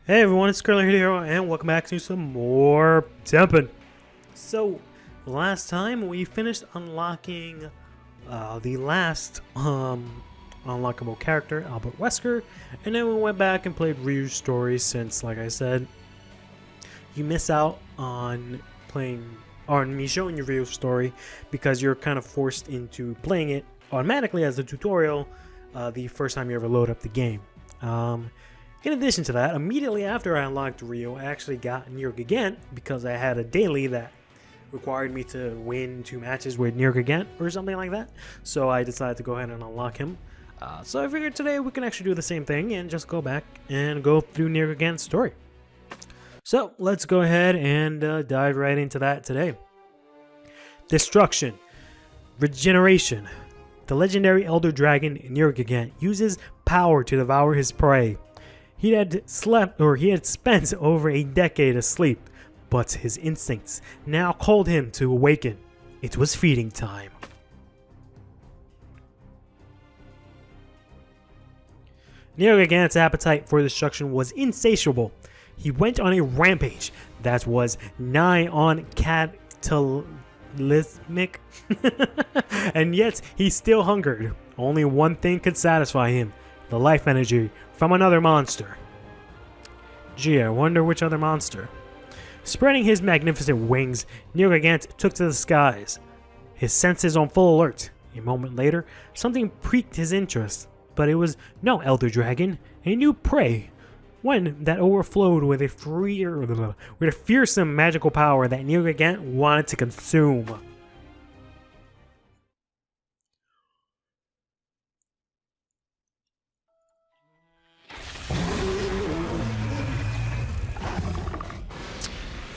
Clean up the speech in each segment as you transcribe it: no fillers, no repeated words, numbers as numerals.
Hey everyone, it's CurlyHairedHero, and welcome back to some more TEPPEN. So, last time we finished unlocking the last unlockable character, Albert Wesker, and then we went back and played Ryu's story since, like I said, you miss out on me showing you Ryu's story because you're kind of forced into playing it automatically as a tutorial the first time you ever load up the game. In addition to that, immediately after I unlocked Ryu, I actually got Nergigante because I had a daily that required me to win 2 matches with Nergigante or something like that. So I decided to go ahead and unlock him. So I figured today we can actually do the same thing and just go back and go through Nergigante's story. So let's go ahead and dive right into that today. Destruction. Regeneration. The legendary Elder Dragon Nergigante uses power to devour his prey. He had spent over a decade asleep, but his instincts now called him to awaken. It was feeding time. Nergigante's appetite for destruction was insatiable. He went on a rampage that was nigh on cataclysmic, and yet he still hungered. Only one thing could satisfy him: the life energy from another monster. Gee, I wonder which other monster. Spreading his magnificent wings, Nergigante took to the skies, his senses on full alert. A moment later, something piqued his interest, but it was no elder dragon, a new prey, one that overflowed with a fearsome magical power that Nergigante wanted to consume.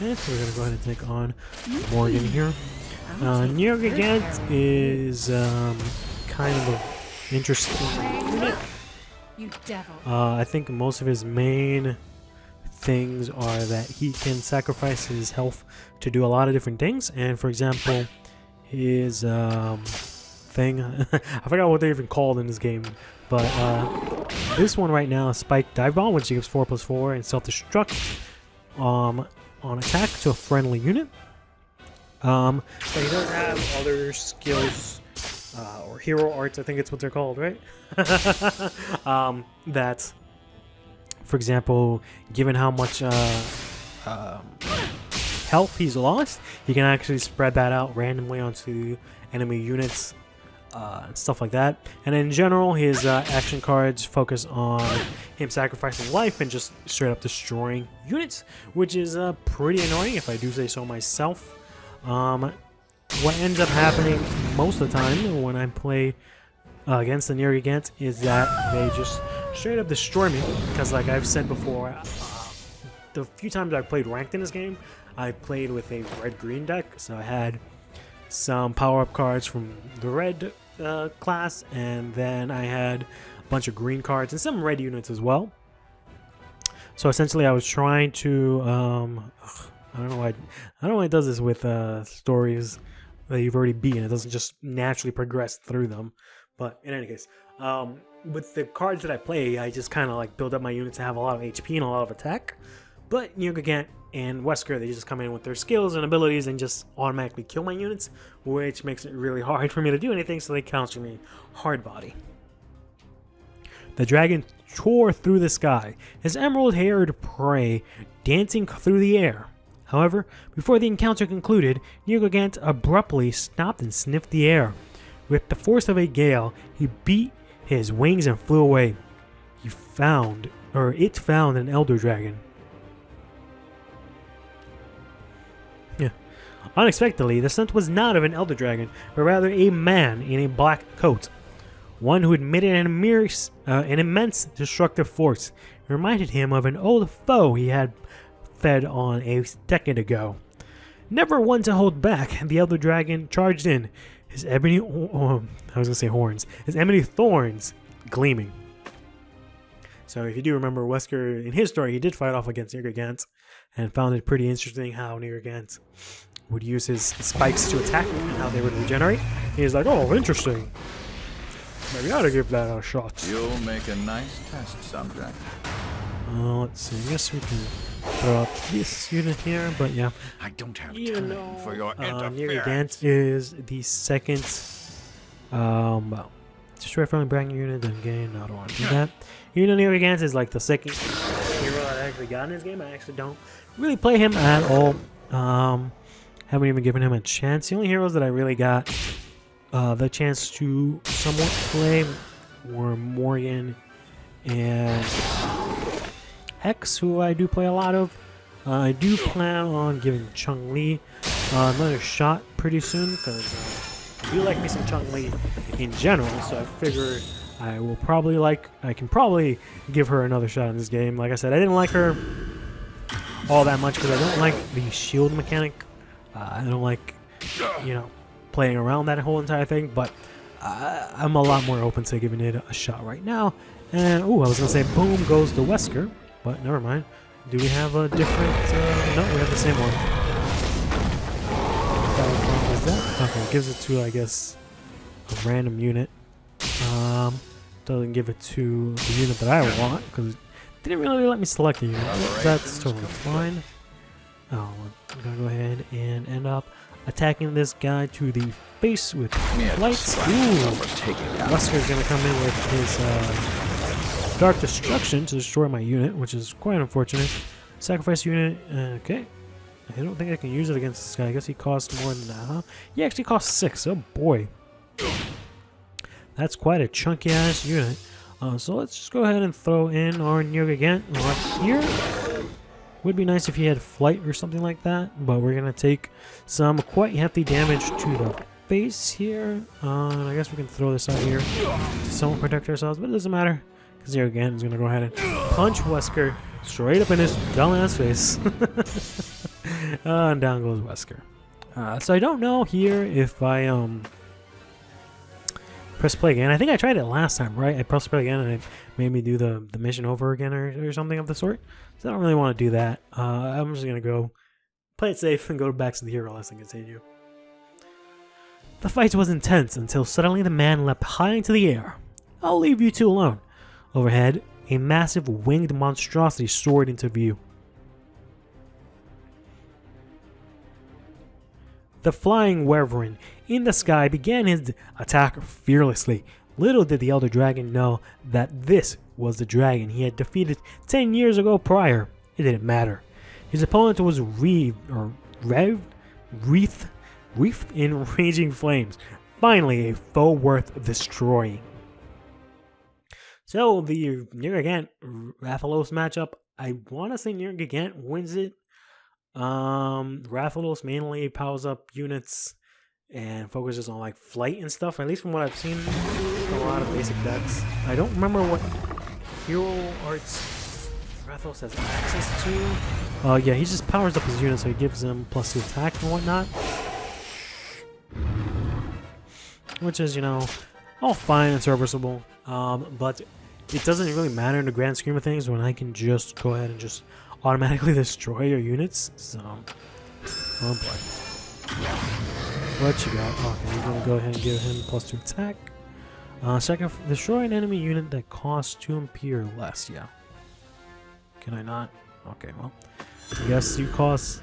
So we're going to go ahead and take on Morgan here. Nergigante is kind of an interesting unit. You devil. I think most of his main things are that he can sacrifice his health to do a lot of different things. And for example, his thing, I forgot what they're even called in this game, but this one right now is Spike Dive Bomb, which gives 4+4 and self-destruct on attack to a friendly unit. But he does have other skills, or hero arts, I think it's what they're called, right? That, for example, given how much health he's lost, he can actually spread that out randomly onto enemy units and stuff like that. And in general, his action cards focus on him sacrificing life and just straight up destroying units, which is pretty annoying if I do say so myself. What ends up happening most of the time when I play against the Nergigante is that they just straight up destroy me, because like I've said before, the few times I've played ranked in this game, I played with a red-green deck, so I had some power-up cards from the red class, and then I had a bunch of green cards and some red units as well. So essentially I was trying to I don't know why it does this with stories that you've already beaten. It doesn't just naturally progress through them. But in any case, with the cards that I play, I just kind of like build up my units to have a lot of HP and a lot of attack. But Nergigante and Wesker, they just come in with their skills and abilities and just automatically kill my units, which makes it really hard for me to do anything, so they counter me hard body. The dragon tore through the sky, his emerald-haired prey dancing through the air. However, before the encounter concluded, Nergigante abruptly stopped and sniffed the air. With the force of a gale, he beat his wings and flew away. It found an elder dragon. Unexpectedly, the scent was not of an elder dragon, but rather a man in a black coat. One who emitted an immense destructive force. It reminded him of an old foe he had fed on a decade ago. Never one to hold back, the elder dragon charged in, his ebony thorns gleaming. So if you do remember, Wesker, in his story, he did fight off against Nergigante, and found it pretty interesting how Nergigante would use his spikes to attack and how they would regenerate. He's like, oh, interesting. Maybe I ought to give that a shot. You'll make a nice test subject. Let's see. I guess we can throw up this unit here, but yeah. I don't have Even time though for your interference. Nergigante is the second, well, destroy friendly brand unit, then gain. No, I don't want to do that. Even though Nergigante is like the second hero that I actually got in this game, I actually don't really play him at all. Haven't even given him a chance. The only heroes that I really got the chance to somewhat play were Morgan and Hex, who I do play a lot of. I do plan on giving Chun-Li another shot pretty soon, because I do like me some Chun-Li in general, so I figure I can probably give her another shot in this game. Like I said, I didn't like her all that much because I don't like the shield mechanic. I don't like, playing around that whole entire thing, but I'm a lot more open to giving it a shot right now. And, I was going to say, boom goes the Wesker, but never mind. Do we have a different, no, we have the same one. What is that? Okay, it gives it to, I guess, a random unit. Doesn't give it to the unit that I want, because it didn't really let me select a unit. That's totally fine. I'm gonna go ahead and end up attacking this guy to the face with lights. Wesker's gonna come in with his Dark Destruction to destroy my unit, which is quite unfortunate. Sacrifice unit, okay. I don't think I can use it against this guy. I guess he costs more than that, huh? He actually costs 6. Oh boy. That's quite a chunky ass unit. So let's just go ahead and throw in our Nergigante right here. Would be nice if he had flight or something like that, but we're gonna take some quite hefty damage to the face here. And I guess we can throw this out here to somewhat protect ourselves, but it doesn't matter because Nergigante is gonna go ahead and punch Wesker straight up in his dumbass face. And down goes Wesker. So I don't know here if I press play again. I think I tried it last time, right? I pressed play again and it made me do the mission over again or something of the sort. So I don't really want to do that. I'm just going to go play it safe and go back to the hero list and continue. The fight was intense until suddenly the man leapt high into the air. I'll leave you two alone. Overhead, a massive winged monstrosity soared into view. The flying wyvern in the sky began his attack fearlessly. Little did the Elder Dragon know that this was the dragon he had defeated 10 years ago prior. It didn't matter. His opponent was wreathed in raging flames. Finally, a foe worth destroying. So, the Nergigante Rathalos matchup, I want to say Nergigante wins it. Rathalos mainly powers up units and focuses on like flight and stuff, at least from what I've seen from a lot of basic decks. I don't remember what hero arts Rathalos has access to. Yeah, he just powers up his units, so he gives them +2 attack and whatnot. Which is, all fine and serviceable. But it doesn't really matter in the grand scheme of things when I can just go ahead and just automatically destroy your units. So, oh boy. What you got? Okay, you're gonna go ahead and give him +2 attack. Second, destroy an enemy unit that costs 2 MP or less. Yeah. Can I not? Okay, well, I guess you cost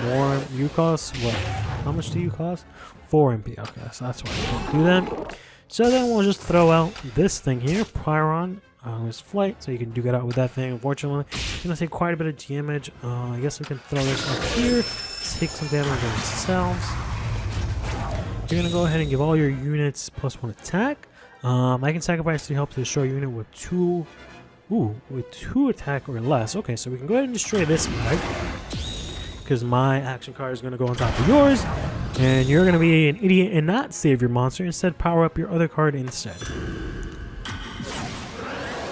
more. You cost what? How much do you cost? 4 MP. Okay, so that's why I don't do that. So then we'll just throw out this thing here, Pyron. His flight, so you can duke it out with that thing. Unfortunately, it's gonna take quite a bit of damage. I guess we can throw this up here, take some damage ourselves. You're gonna go ahead and give all your units +1 attack. I can sacrifice to help to destroy a unit with 2 attack or less. Okay, so we can go ahead and destroy this guy because my action card is gonna go on top of yours, and you're gonna be an idiot and not save your monster. Instead, power up your other card instead.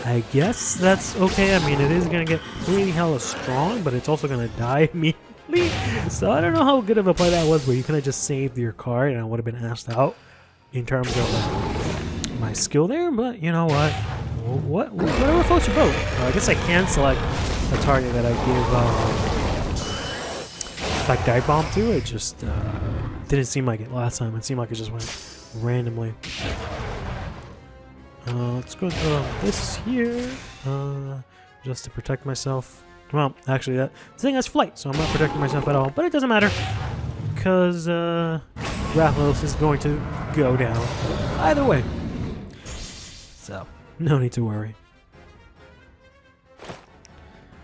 I guess that's okay. I mean, it is going to get pretty hella strong, but it's also going to die immediately. So I don't know how good of a play that was, where you could have just saved your card and I would have been asked out in terms of my skill there. But you know what? Whatever floats your boat. I guess I can select a target that I give like dive bomb to. It just didn't seem like it last time. It seemed like it just went randomly. Let's go through this here. just to protect myself. Well, actually, that thing has flight, so I'm not protecting myself at all. But it doesn't matter, because Rathalos is going to go down either way. So, no need to worry.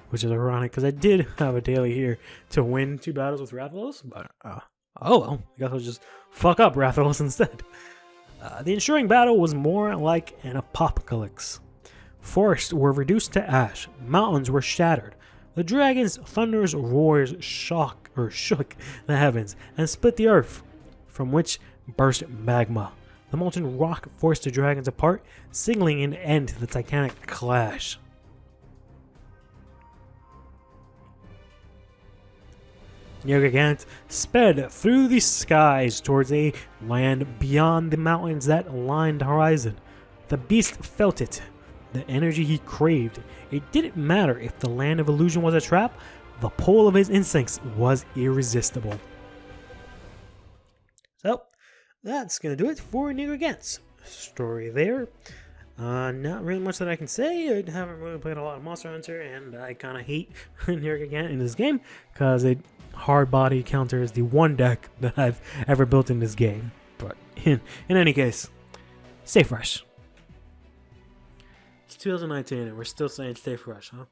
Which is ironic, because I did have a daily here to win 2 battles with Rathalos, but oh well, I guess I'll just fuck up Rathalos instead. The ensuing battle was more like an apocalypse. Forests were reduced to ash, mountains were shattered. The dragon's thunderous roars shook the heavens and split the earth, from which burst magma. The molten rock forced the dragons apart, signaling an end to the titanic clash. Nergigante sped through the skies towards a land beyond the mountains that lined the horizon. The beast felt it, the energy he craved. It didn't matter if the land of illusion was a trap, the pull of his instincts was irresistible. So, that's going to do it for Nergigante's story there. Not really much that I can say. I haven't really played a lot of Monster Hunter, and I kind of hate Nergigante in this game, because it hard body counters the one deck that I've ever built in this game. But in any case, stay fresh. It's 2019 and we're still saying stay fresh, huh?